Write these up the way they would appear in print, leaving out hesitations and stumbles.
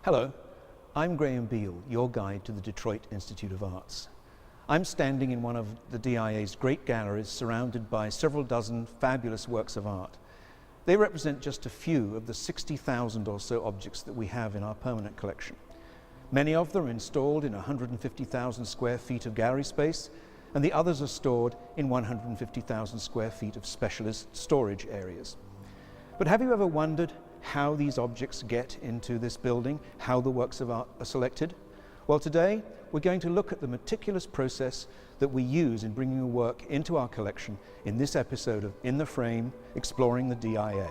Hello, I'm Graham Beale, your guide to the Detroit Institute of Arts. I'm standing in one of the DIA's great galleries surrounded by several dozen fabulous works of art. They represent just a few of the 60,000 or so objects that we have in our permanent collection. Many of them are installed in 150,000 square feet of gallery space, and the others are stored in 150,000 square feet of specialist storage areas. But have you ever wondered how these objects get into this building, how the works of art are selected? Well, today we're going to look at the meticulous process that we use in bringing a work into our collection in this episode of In the Frame, Exploring the DIA.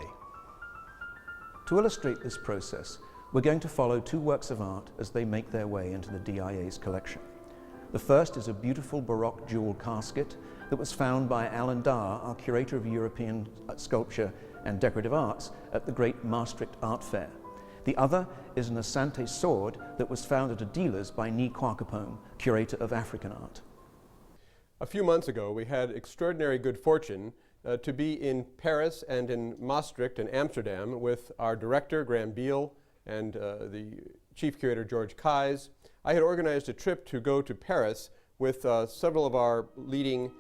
To illustrate this process, we're going to follow two works of art as they make their way into the DIA's collection. The first is a beautiful Baroque jewel casket that was found by Alan Dar, our curator of European sculpture and decorative arts, at the Great Maastricht Art Fair. The other is an Asante sword that was found at a dealer's by Nie Kwakapong, curator of African art. A few months ago, we had extraordinary good fortune to be in Paris and in Maastricht and Amsterdam with our director, Graham Beale, and the chief curator, George Keyes. I had organized a trip to go to Paris with several of our leading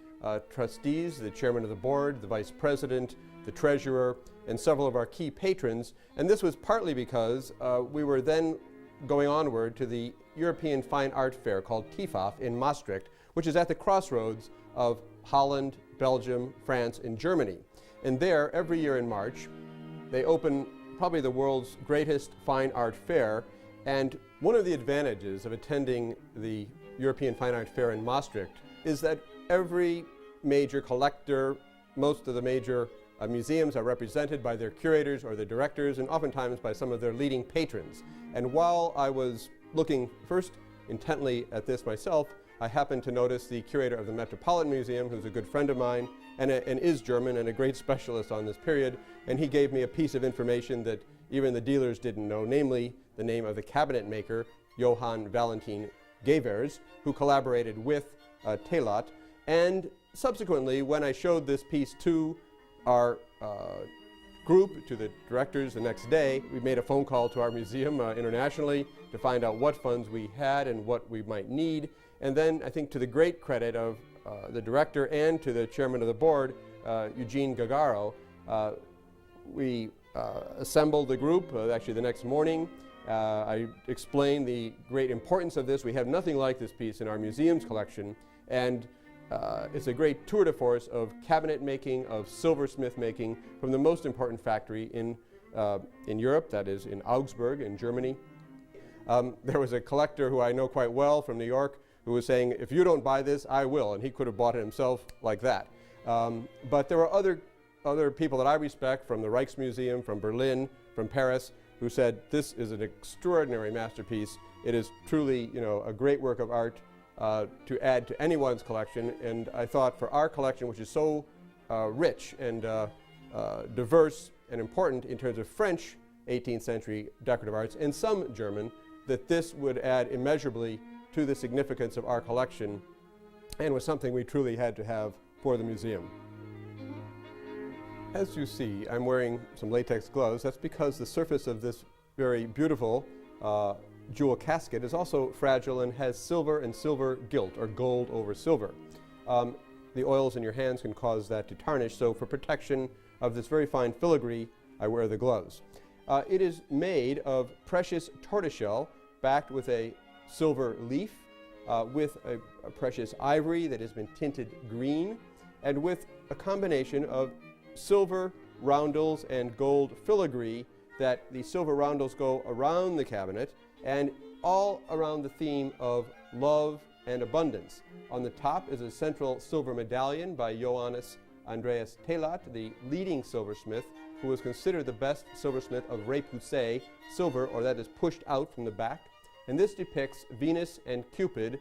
trustees, the chairman of the board, the vice president, the treasurer, and several of our key patrons. And this was partly because we were then going onward to the European Fine Art Fair called TIFAF in Maastricht, which is at the crossroads of Holland, Belgium, France, and Germany. And there, every year in March, they open probably the world's greatest fine art fair. And one of the advantages of attending the European Fine Art Fair in Maastricht is that every major collector, most of the major museums are represented by their curators or their directors, and oftentimes by some of their leading patrons. And while I was looking first intently at this myself, I happened to notice the curator of the Metropolitan Museum, who's a good friend of mine and is German and a great specialist on this period, and he gave me a piece of information that even the dealers didn't know, namely the name of the cabinet maker, Johann Valentin Gevers, who collaborated with Telat. And subsequently, when I showed this piece to our group, to the directors the next day, we made a phone call to our museum internationally to find out what funds we had and what we might need. And then I think to the great credit of the director and to the chairman of the board, Eugene Gagaro, we assembled the group actually the next morning. I explained the great importance of this. We have nothing like this piece in our museum's collection, and it's a great tour de force of cabinet making, of silversmith making from the most important factory in Europe, that is in Augsburg in Germany. There was a collector who I know quite well from New York who was saying, if you don't buy this, I will, and he could have bought it himself like that. But there were other people that I respect from the Rijksmuseum, from Berlin, from Paris, who said this is an extraordinary masterpiece. It is truly, a great work of art to add to anyone's collection, and I thought for our collection, which is so rich and diverse and important in terms of French 18th century decorative arts and some German, that this would add immeasurably to the significance of our collection and was something we truly had to have for the museum. As you see, I'm wearing some latex gloves. That's because the surface of this very beautiful jewel casket is also fragile and has silver and silver gilt, or gold over silver. The oils in your hands can cause that to tarnish, so for protection of this very fine filigree, I wear the gloves. It is made of precious tortoiseshell backed with a silver leaf, with a precious ivory that has been tinted green, and with a combination of silver roundels and gold filigree that the silver roundels go around the cabinet and all around the theme of love and abundance. On the top is a central silver medallion by Johannes Andreas Telat, the leading silversmith, who was considered the best silversmith of repoussé silver, or that is pushed out from the back. And this depicts Venus and Cupid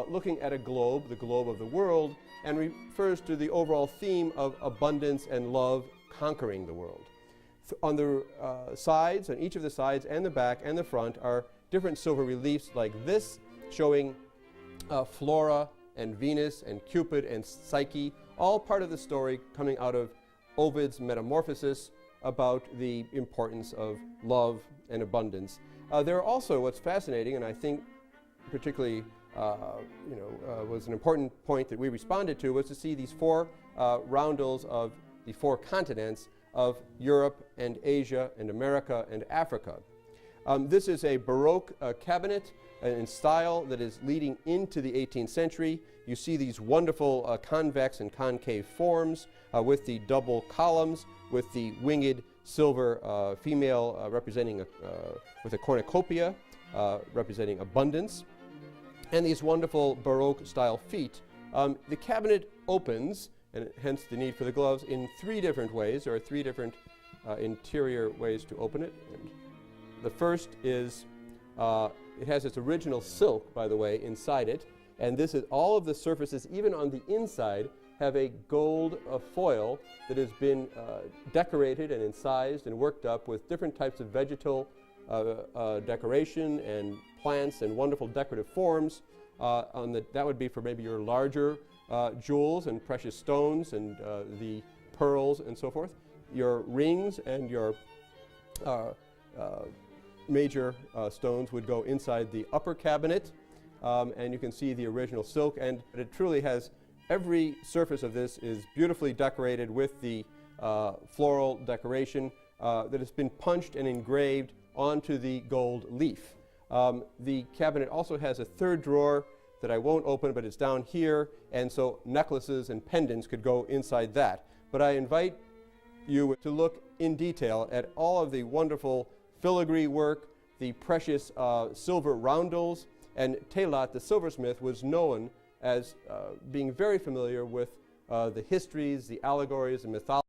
looking at a globe, the globe of the world, and refers to the overall theme of abundance and love conquering the world. On the sides, on each of the sides and the back and the front, are different silver reliefs like this, showing Flora and Venus and Cupid and Psyche, all part of the story coming out of Ovid's Metamorphosis about the importance of love and abundance. There are also, what's fascinating, and I think particularly was an important point that we responded to, was to see these four roundels of the four continents of Europe and Asia and America and Africa. This is a Baroque cabinet in style that is leading into the 18th century. You see these wonderful convex and concave forms with the double columns, with the winged silver female representing with a cornucopia representing abundance, and these wonderful Baroque style feet. The cabinet opens, and hence the need for the gloves, in three different ways. There are three different interior ways to open it. And the first is, it has its original silk, by the way, inside it, and this is all of the surfaces, even on the inside, have a gold foil that has been decorated and incised and worked up with different types of vegetal decoration and plants and wonderful decorative forms. That would be for maybe your larger jewels and precious stones and the pearls and so forth. Your rings and your major stones would go inside the upper cabinet, and you can see the original silk, and it truly has every surface of this is beautifully decorated with the floral decoration that has been punched and engraved onto the gold leaf. The cabinet also has a third drawer that I won't open, but it's down here, and so necklaces and pendants could go inside that. But I invite you to look in detail at all of the wonderful filigree work, the precious silver roundels, and Teilhard, the silversmith, was known as being very familiar with the histories, the allegories, and mythology